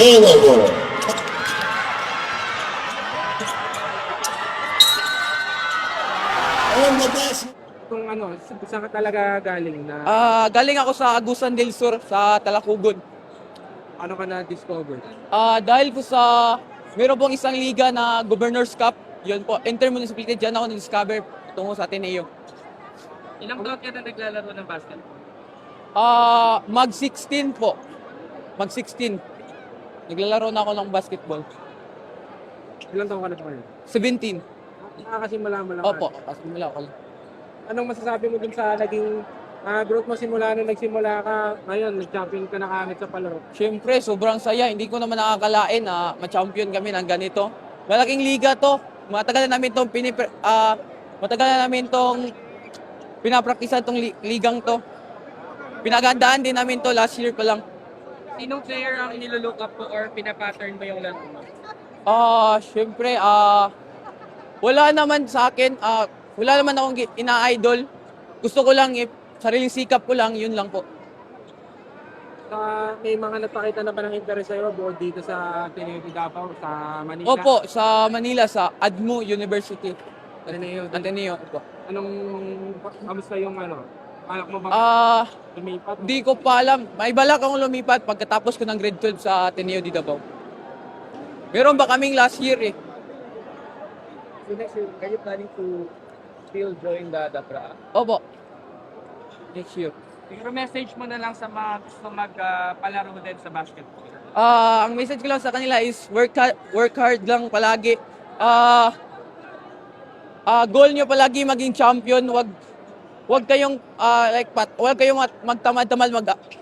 Taylor. And the best. Kung ano, saan ka talaga galing na Galing ako sa Agusan del Sur, sa Talakugon. ano ka na-discover? Dahil po sa, meron pong isang liga na Governor's Cup, yun po, intermunicipality, dyan ako na-discover tungo sa Ateneo. Ilang taon ka na naglalaro ng basketball? Mag-16 po. Mag-16. Naglalaro na ako ng basketball. Ilang taon ka na pa ngayon? 17. Nakakasimula mo lang. Opo, kasimula ako. Anong masasabi mo dun sa naging growth mo simula nung nagsimula ka, ngayon nag-champion ka na kagad sa palaro? Siyempre, sobrang saya. Hindi ko naman nakakalain na ma-champion kami ng ganito. Malaking liga to. Matagal na namin tong pinapraktisan tong ligang to. Pinagandaan din namin to last year pa lang. Sinong player ang nilolook up mo or pinapattern mo yung laro mo? Siyempre, wala naman sa akin, wala naman akong ina-idol. Gusto ko lang, sariling sikap ko lang, yun lang po. May mga nagpakita na ba ng interest sa'yo bukod dito sa Ateneo de Davao, sa Manila? Opo, sa Manila, sa ADMU University. Ateneo. Ateneo, opo. Kamusta yung ano? Balak mo ba lumipat? Di ko pa alam. May balak akong lumipat pagkatapos ko ng grade 12 sa Ateneo de Davao. Meron ba kaming last year eh? So next year, are you planning to still join the DAPRA? Opo. Next year. Siguro message mo na lang sa mga gusto magpalaro din sa basketball. Ang message ko lang sa kanila is work hard lang palagi. Goal nyo palagi maging champion. Wag kayong wag kayong magtamad-tamad,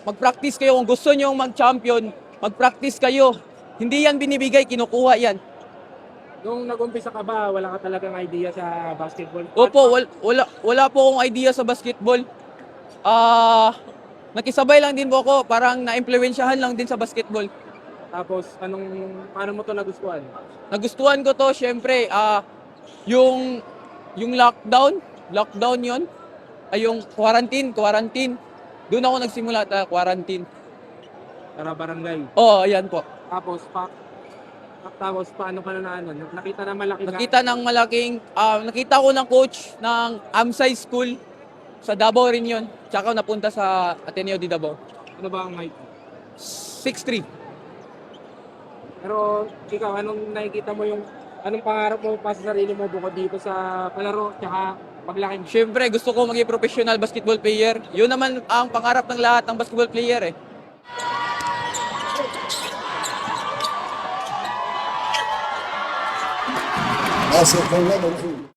mag-practice kayo kung gusto niyo mag-champion, mag-practice kayo. Hindi yan binibigay, kinukuha yan. Nung nag-umpisa ka ba, wala ka talagang idea sa basketball? Opo, wala po akong idea sa basketball. Nakisabay lang din po ako, parang na-impluwensyahan lang din sa basketball. Tapos, paano mo to nagustuhan? Nagustuhan ko to, syempre, yung lockdown yon, ay yung quarantine. Doon ako nagsimula sa quarantine. Para barangay. Oh, ayan po. Tapos, paano ka na nakita na malaki ka? Nakita ko ng coach ng Amsay School sa Davao rin yun. Tsaka napunta sa Ateneo de Davao. Ano ba ang height mo? 6'3". Pero ikaw, anong pangarap mo pa sa sarili mo bukod dito sa palaro tsaka paglaki mo? Siyempre, gusto ko maging professional basketball player. Yun naman ang pangarap ng lahat ng basketball player eh. Basketball level 2.